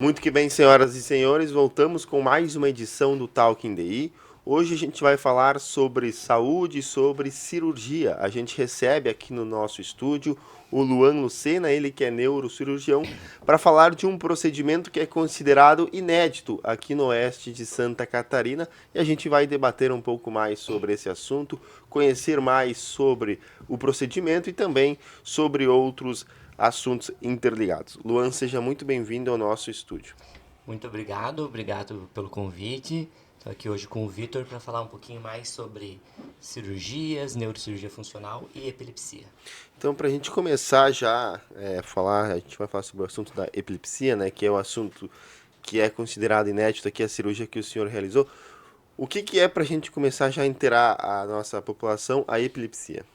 Muito que bem, senhoras e senhores, voltamos com mais uma edição do Talking DI. Hoje a gente vai falar sobre saúde e sobre cirurgia. A gente recebe aqui no nosso estúdio o Luan Lucena, ele que é neurocirurgião, para falar de um procedimento que é considerado inédito aqui no oeste de Santa Catarina. E a gente vai debater um pouco mais sobre esse assunto, conhecer mais sobre o procedimento e também sobre outros assuntos interligados. Luan, seja muito bem-vindo ao nosso estúdio. Muito obrigado pelo convite. Estou aqui hoje com o Vitor para falar um pouquinho mais sobre cirurgias, neurocirurgia funcional e epilepsia. Então, para a gente começar já a gente vai falar sobre o assunto da epilepsia, né, que é o assunto que é considerado inédito aqui, a cirurgia que o senhor realizou. O que é para a gente começar já a inteirar a nossa população a epilepsia?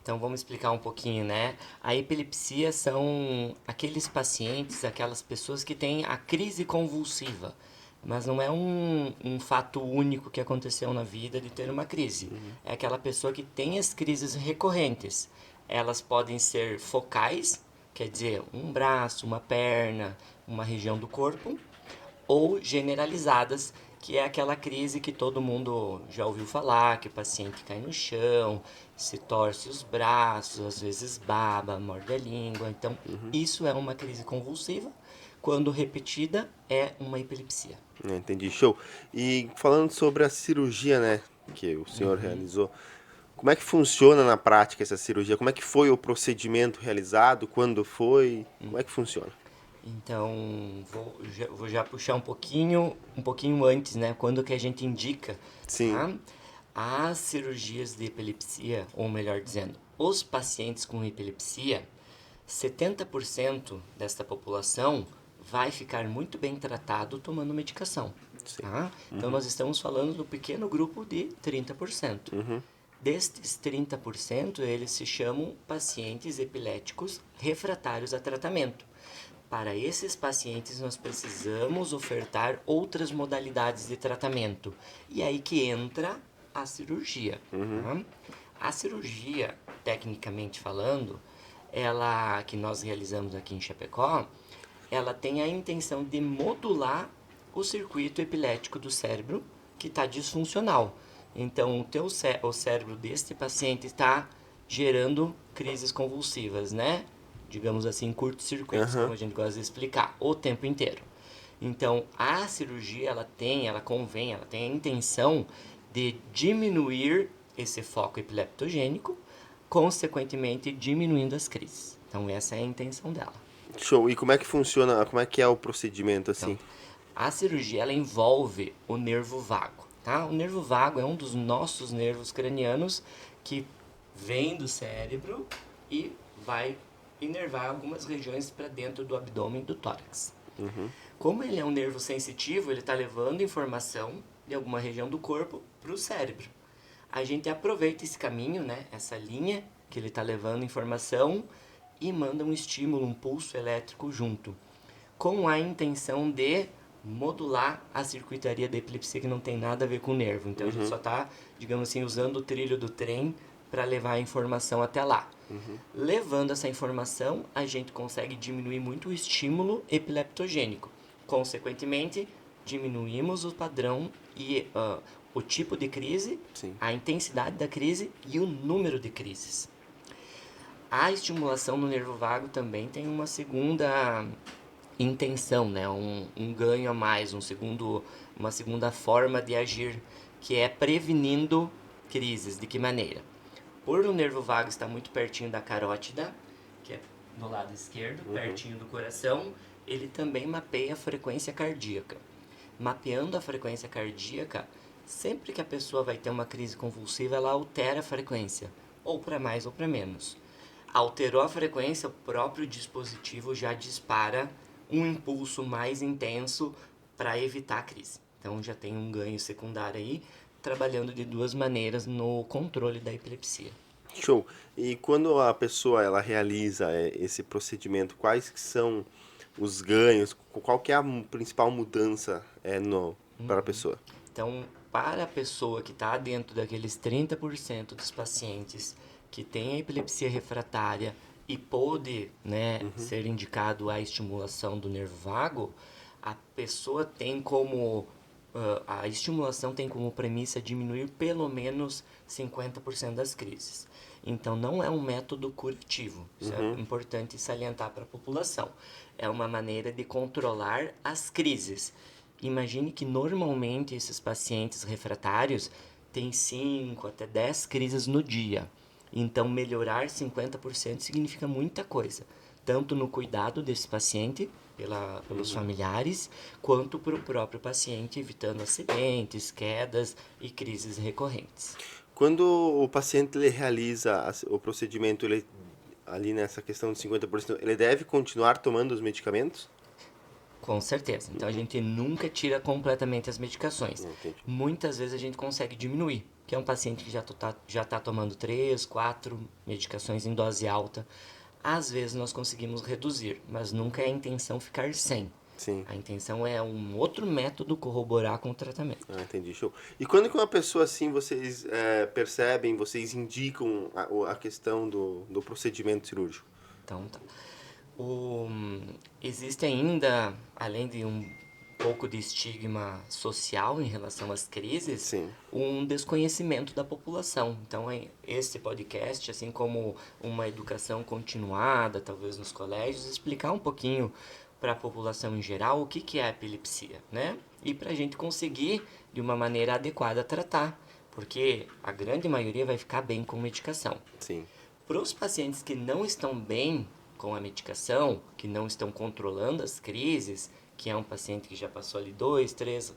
Então vamos explicar um pouquinho, né? A epilepsia são aqueles pacientes, aquelas pessoas que têm a crise convulsiva, mas não é um fato único que aconteceu na vida de ter uma crise. É aquela pessoa que tem as crises recorrentes. Elas podem ser focais, quer dizer, um braço, uma perna, uma região do corpo, ou generalizadas, que é aquela crise que todo mundo já ouviu falar, que o paciente cai no chão, se torce os braços, às vezes baba, morde a língua. Então, isso é uma crise convulsiva. Quando repetida, é uma epilepsia. Entendi, show. E falando sobre a cirurgia, né, que o senhor realizou, como é que funciona na prática essa cirurgia? Como é que foi o procedimento realizado? Quando foi? Como é que funciona? Então, vou já puxar um pouquinho antes, né? Quando que a gente indica, Sim. tá? As cirurgias de epilepsia, ou melhor dizendo, os pacientes com epilepsia, 70% desta população vai ficar muito bem tratado tomando medicação, Sim. tá? Então, nós estamos falando do pequeno grupo de 30%. Destes 30%, eles se chamam pacientes epiléticos refratários a tratamento. Para esses pacientes, nós precisamos ofertar outras modalidades de tratamento. E aí que entra a cirurgia. Tá? A cirurgia, tecnicamente falando, ela que nós realizamos aqui em Chapecó, ela tem a intenção de modular o circuito epilético do cérebro que está disfuncional. Então, o cérebro deste paciente está gerando crises convulsivas, né? Digamos assim, curtos-circuitos, como Aham. a gente gosta de explicar, o tempo inteiro. Então, a cirurgia, ela tem a intenção de diminuir esse foco epileptogênico, consequentemente diminuindo as crises. Então, essa é a intenção dela. Show. E como é que funciona? Como é que é o procedimento Então, assim? a cirurgia ela envolve o nervo vago, tá? O nervo vago é um dos nossos nervos cranianos que vem do cérebro e vai inervar algumas regiões para dentro do abdômen e do tórax. Como ele é um nervo sensitivo, ele está levando informação de alguma região do corpo para o cérebro. A gente aproveita esse caminho, né? Essa linha que ele está levando informação e manda um estímulo, um pulso elétrico junto, com a intenção de modular a circuitaria da epilepsia que não tem nada a ver com o nervo. Então a gente só está, digamos assim, usando o trilho do trem para levar a informação até lá. Levando essa informação, a gente consegue diminuir muito o estímulo epileptogênico. Consequentemente, diminuímos o padrão e o tipo de crise, Sim. a intensidade da crise e o número de crises. A estimulação no nervo vago também tem uma segunda intenção, né? Um ganho a mais, uma segunda forma de agir, que é prevenindo crises. De que maneira? Por o nervo vago estar muito pertinho da carótida, que é do lado esquerdo, pertinho do coração, ele também mapeia a frequência cardíaca. Mapeando a frequência cardíaca, sempre que a pessoa vai ter uma crise convulsiva, ela altera a frequência, ou para mais ou para menos. Alterou a frequência, o próprio dispositivo já dispara um impulso mais intenso para evitar a crise. Então já tem um ganho secundário aí, trabalhando de duas maneiras no controle da epilepsia. Show. E quando a pessoa ela realiza esse procedimento, quais que são os ganhos? Qual que é a principal mudança no para a pessoa? Então, para a pessoa que está dentro daqueles 30% dos pacientes que tem a epilepsia refratária e pode, né, ser indicado a estimulação do nervo vago, a pessoa tem como... a estimulação tem como premissa diminuir pelo menos 50% das crises. Então, não é um método curativo. Isso é importante salientar para a população. É uma maneira de controlar as crises. Imagine que normalmente esses pacientes refratários têm 5 até 10 crises no dia. Então, melhorar 50% significa muita coisa, tanto no cuidado desse paciente, pelos familiares, quanto para o próprio paciente, evitando acidentes, quedas e crises recorrentes. Quando o paciente ele realiza o procedimento, ele, ali nessa questão de 50%, ele deve continuar tomando os medicamentos? Com certeza. Então a gente nunca tira completamente as medicações. Entendi. Muitas vezes a gente consegue diminuir, que é um paciente que já tá tomando 3, 4 medicações em dose alta. Às vezes nós conseguimos reduzir, mas nunca é a intenção ficar sem. Sim. A intenção é um outro método corroborar com o tratamento. Ah, entendi, show. E quando que uma pessoa assim, vocês percebem, vocês indicam a questão do procedimento cirúrgico? Então tá. Existe ainda, além de um pouco de estigma social em relação às crises, Sim. um desconhecimento da população. Então, esse podcast, assim como uma educação continuada, talvez nos colégios, explicar um pouquinho para a população em geral o que é a epilepsia, né? E para a gente conseguir, de uma maneira adequada, tratar, porque a grande maioria vai ficar bem com medicação. Sim. Para os pacientes que não estão bem com a medicação, que não estão controlando as crises, que é um paciente que já passou ali 2, 3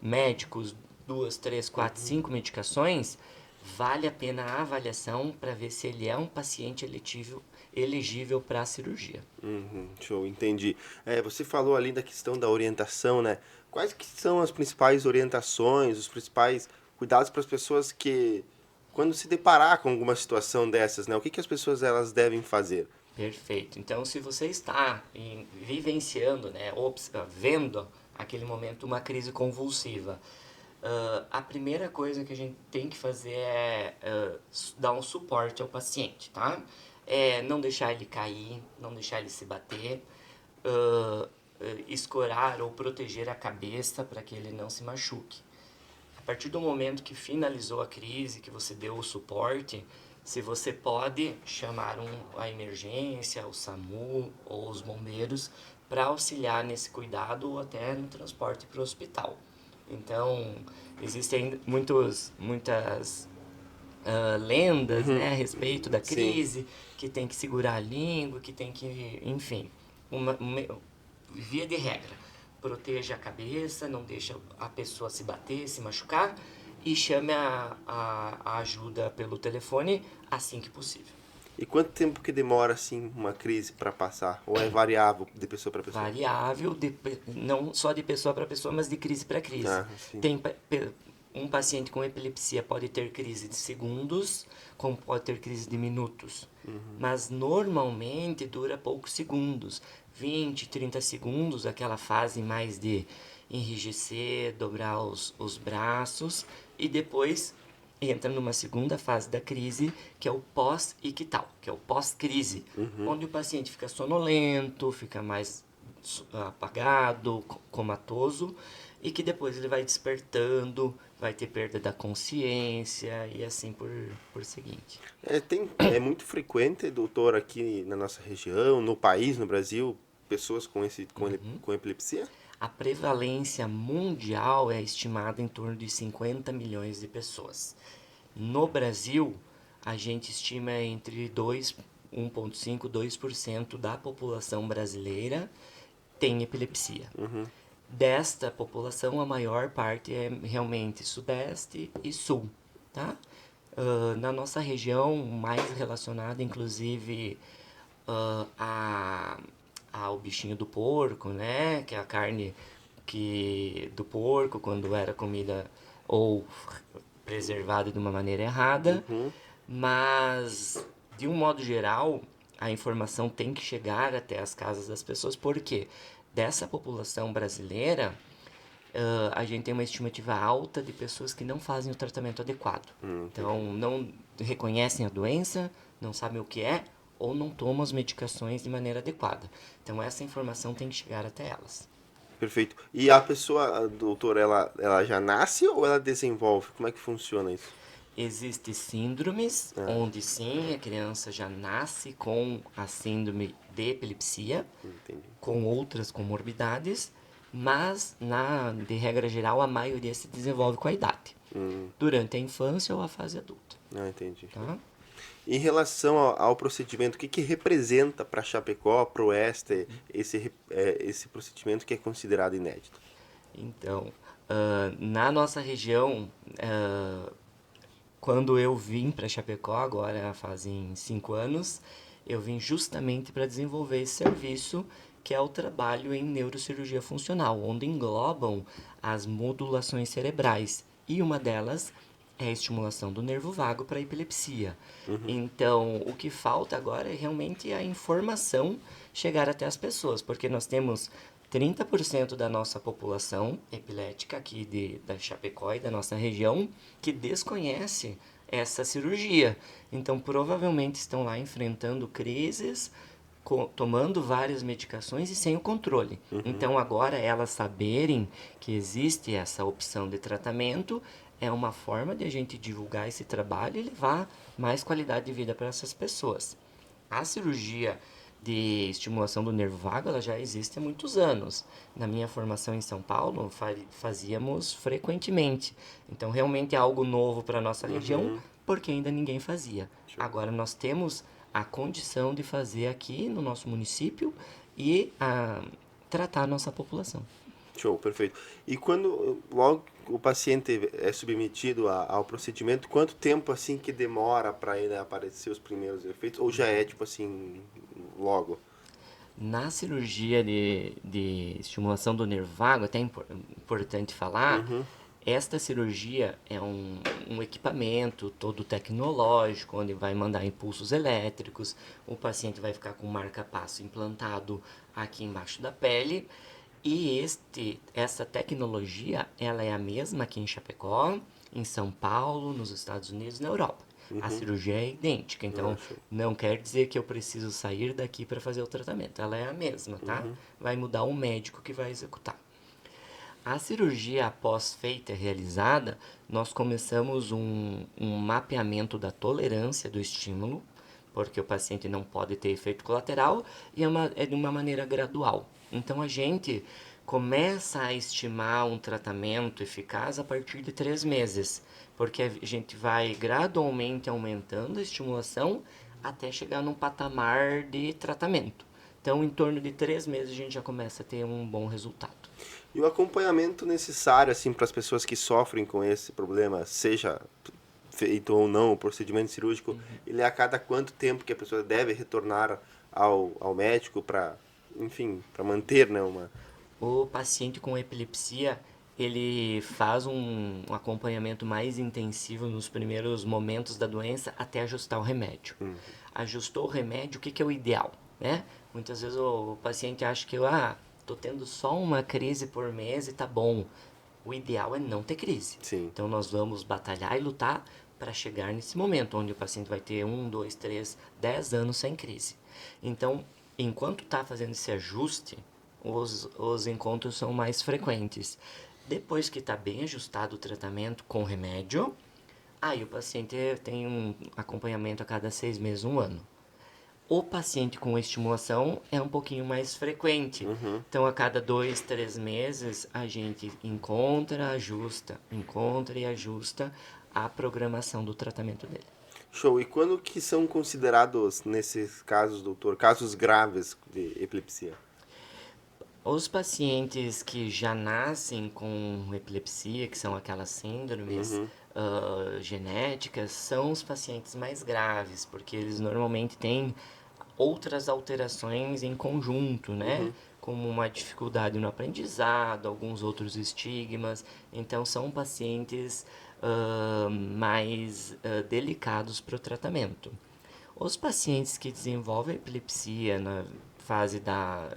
médicos, 2, 3, 4, 5 medicações, vale a pena a avaliação para ver se ele é um paciente elegível para a cirurgia. Show, entendi. Você falou ali da questão da orientação, né? Quais que são as principais orientações, os principais cuidados para as pessoas que, quando se deparar com alguma situação dessas, né? O que as pessoas elas devem fazer? Perfeito. Então, se você está vivenciando, né, vendo aquele momento uma crise convulsiva, a primeira coisa que a gente tem que fazer é dar um suporte ao paciente, tá? Não deixar ele cair, não deixar ele se bater, escorar ou proteger a cabeça para que ele não se machuque. A partir do momento que finalizou a crise, que você deu o suporte, se você pode chamar a emergência, o SAMU ou os bombeiros para auxiliar nesse cuidado ou até no transporte para o hospital. Então, existem muitas lendas, né, a respeito da crise, que tem que segurar a língua, que tem que, enfim, via de regra, proteja a cabeça, não deixa a pessoa se bater, se machucar e chame a ajuda pelo telefone assim que possível. E quanto tempo que demora assim uma crise para passar? Ou é variável de pessoa para pessoa? Variável, não só de pessoa para pessoa, mas de crise para crise. Sim. Tem um paciente com epilepsia pode ter crise de segundos, como pode ter crise de minutos. Mas normalmente dura poucos segundos, 20, 30 segundos, aquela fase mais de enrijecer, dobrar os braços e depois entra numa segunda fase da crise, que é o pós-ictal, que é o pós-crise, onde o paciente fica sonolento, fica mais apagado, comatoso, e que depois ele vai despertando, vai ter perda da consciência e assim por seguinte. É muito frequente, doutor, aqui na nossa região, no país, no Brasil, pessoas com epilepsia? A prevalência mundial é estimada em torno de 50 milhões de pessoas. No Brasil, a gente estima entre 1,5% e 2% da população brasileira tem epilepsia. Desta população, a maior parte é realmente sudeste e sul, tá? Na nossa região, mais relacionada, inclusive, ao bichinho do porco, né? Que é a carne do porco, quando era comida ou preservada de uma maneira errada. Mas, de um modo geral, a informação tem que chegar até as casas das pessoas, porque dessa população brasileira, a gente tem uma estimativa alta de pessoas que não fazem o tratamento adequado. Então, não reconhecem a doença, não sabem o que é, ou não tomam as medicações de maneira adequada. Então, essa informação tem que chegar até elas. Perfeito. E a pessoa, doutor, ela já nasce ou ela desenvolve? Como é que funciona isso? Existem síndromes Ah, onde sim, a criança já nasce com a síndrome de epilepsia, entendi. com outras comorbidades, mas de regra geral a maioria se desenvolve com a idade, durante a infância ou a fase adulta, Ah, entendi. tá? Em relação ao procedimento, o que representa para Chapecó, para o Oeste, esse procedimento que é considerado inédito? Então, na nossa região, quando eu vim para Chapecó, agora fazem 5 anos, eu vim justamente para desenvolver esse serviço, que é o trabalho em neurocirurgia funcional, onde englobam as modulações cerebrais. E uma delas é a estimulação do nervo vago para epilepsia. Então, o que falta agora é realmente a informação chegar até as pessoas, porque nós temos 30% da nossa população epilética aqui da Chapecó e da nossa região que desconhece essa cirurgia. Então, provavelmente estão lá enfrentando crises, tomando várias medicações e sem o controle. Então, agora elas saberem que existe essa opção de tratamento é uma forma de a gente divulgar esse trabalho e levar mais qualidade de vida para essas pessoas. A cirurgia de estimulação do nervo vago ela já existe há muitos anos. Na minha formação em São Paulo, fazíamos frequentemente. Então, realmente é algo novo para a nossa região, porque ainda ninguém fazia. Agora, nós temos a condição de fazer aqui no nosso município e tratar a nossa população. Show, perfeito. E quando logo o paciente é submetido ao procedimento, quanto tempo assim que demora para ele aparecer os primeiros efeitos? Ou já é tipo assim, logo? Na cirurgia de estimulação do nervo vago, até é importante falar, esta cirurgia é um equipamento todo tecnológico, onde vai mandar impulsos elétricos, o paciente vai ficar com um marca-passo implantado aqui embaixo da pele, e essa tecnologia ela é a mesma aqui em Chapecó, em São Paulo, nos Estados Unidos e na Europa. A cirurgia é idêntica, então Show. não quer dizer que eu preciso sair daqui para fazer o tratamento. Ela é a mesma, tá? Vai mudar o médico que vai executar. A cirurgia após feita e realizada, nós começamos um mapeamento da tolerância do estímulo, porque o paciente não pode ter efeito colateral e é de uma maneira gradual. Então a gente começa a estimar um tratamento eficaz a partir de 3 meses, porque a gente vai gradualmente aumentando a estimulação até chegar num patamar de tratamento. Então, em torno de 3 meses, a gente já começa a ter um bom resultado. E o acompanhamento necessário assim para as pessoas que sofrem com esse problema, seja feito ou não o procedimento cirúrgico, ele é a cada quanto tempo que a pessoa deve retornar ao médico para, enfim, para manter, né, uma... O paciente com epilepsia, ele faz um acompanhamento mais intensivo nos primeiros momentos da doença até ajustar o remédio. Ajustou o remédio, o que é o ideal, né? Muitas vezes o paciente acha que, tô tendo só uma crise por mês e tá bom. O ideal é não ter crise. Sim. Então nós vamos batalhar e lutar para chegar nesse momento, onde o paciente vai ter 1, 2, 3, 10 anos sem crise. Então, enquanto está fazendo esse ajuste, os encontros são mais frequentes. Depois que está bem ajustado o tratamento com remédio, aí o paciente tem um acompanhamento a cada 6 meses, 1 ano. O paciente com estimulação é um pouquinho mais frequente. Então, a cada 2, 3 meses, a gente encontra e ajusta a programação do tratamento dele. Show. E quando que são considerados, nesses casos, doutor, casos graves de epilepsia? Os pacientes que já nascem com epilepsia, que são aquelas síndromes genéticas, são os pacientes mais graves, porque eles normalmente têm outras alterações em conjunto, né? Como uma dificuldade no aprendizado, alguns outros estigmas. Então, são pacientes mais delicados para o tratamento. Os pacientes que desenvolvem epilepsia na fase da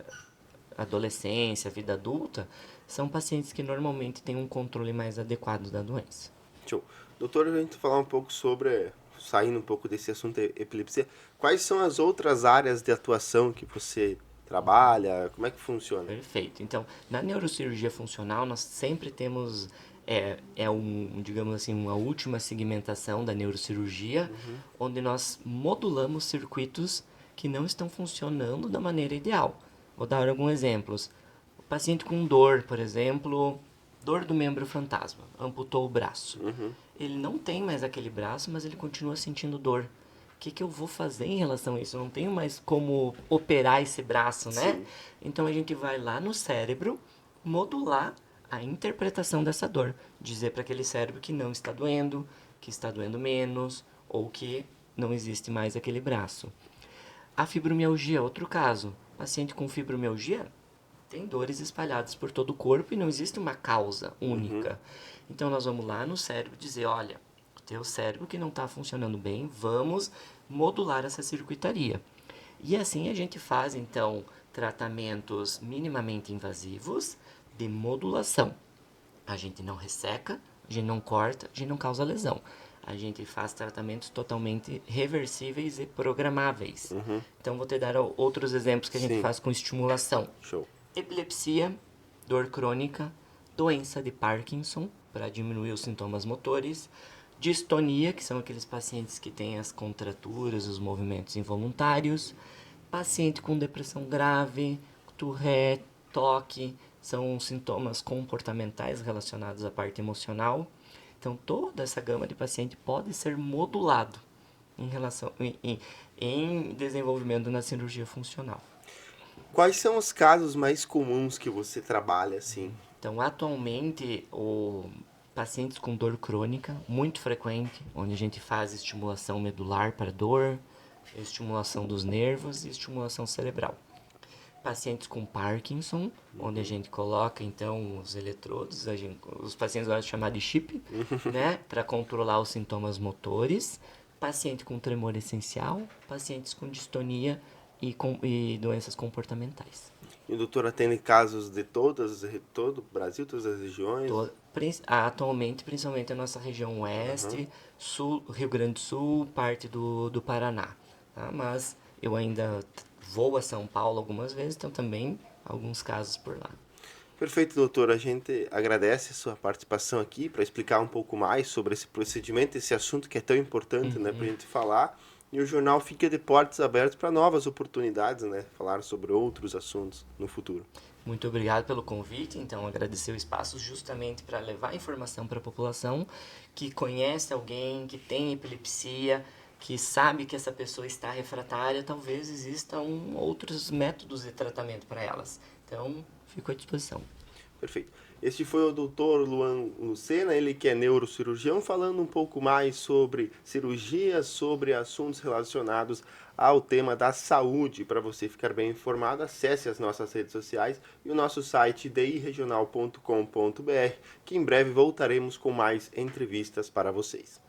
adolescência, vida adulta, são pacientes que normalmente têm um controle mais adequado da doença. Show. Doutor, a gente falar um pouco sobre, saindo um pouco desse assunto epilepsia, quais são as outras áreas de atuação que você trabalha? Como é que funciona? Perfeito. Então, na neurocirurgia funcional, nós sempre temos, digamos assim, uma última segmentação da neurocirurgia, onde nós modulamos circuitos que não estão funcionando da maneira ideal. Vou dar alguns exemplos. O paciente com dor, por exemplo, dor do membro fantasma, amputou o braço. Ele não tem mais aquele braço, mas ele continua sentindo dor. O que eu vou fazer em relação a isso? Eu não tenho mais como operar esse braço, né? Sim. Então a gente vai lá no cérebro modular a interpretação dessa dor. Dizer para aquele cérebro que não está doendo, que está doendo menos, ou que não existe mais aquele braço. A fibromialgia é outro caso. Paciente com fibromialgia tem dores espalhadas por todo o corpo e não existe uma causa única. Então nós vamos lá no cérebro dizer, olha, o teu cérebro que não está funcionando bem, vamos modular essa circuitaria. E assim a gente faz então tratamentos minimamente invasivos de modulação. A gente não resseca, a gente não corta, a gente não causa lesão. A gente faz tratamentos totalmente reversíveis e programáveis. Então vou te dar outros exemplos que a gente Sim. faz com estimulação. Show. Epilepsia, dor crônica, doença de Parkinson, para diminuir os sintomas motores, distonia, que são aqueles pacientes que têm as contraturas, os movimentos involuntários, paciente com depressão grave, Tourette, toque, são sintomas comportamentais relacionados à parte emocional. Então, toda essa gama de paciente pode ser modulado em desenvolvimento na cirurgia funcional. Quais são os casos mais comuns que você trabalha assim? Então, atualmente, pacientes com dor crônica, muito frequente, onde a gente faz estimulação medular para dor, estimulação dos nervos e estimulação cerebral. Pacientes com Parkinson, onde a gente coloca então os eletrodos, os pacientes gostam de chamar de chip, né, para controlar os sintomas motores. Paciente com tremor essencial, pacientes com distonia e doenças comportamentais. E o doutor atende casos de todo o Brasil, todas as regiões? Atualmente, principalmente a nossa região oeste, sul, Rio Grande do Sul, parte do Paraná. Tá? Mas eu ainda vou a São Paulo algumas vezes, então também alguns casos por lá. Perfeito, doutor. A gente agradece a sua participação aqui para explicar um pouco mais sobre esse procedimento, esse assunto que é tão importante, né, para a gente falar. E o jornal fica de portas abertas para novas oportunidades, né, falar sobre outros assuntos no futuro. Muito obrigado pelo convite. Então, agradecer o espaço justamente para levar informação para a população que conhece alguém que tem epilepsia, que sabe que essa pessoa está refratária, talvez existam outros métodos de tratamento para elas. Então, fico à disposição. Perfeito. Este foi o Dr. Luan Lucena, ele que é neurocirurgião, falando um pouco mais sobre cirurgia, sobre assuntos relacionados ao tema da saúde. Para você ficar bem informado, acesse as nossas redes sociais e o nosso site diregional.com.br, que em breve voltaremos com mais entrevistas para vocês.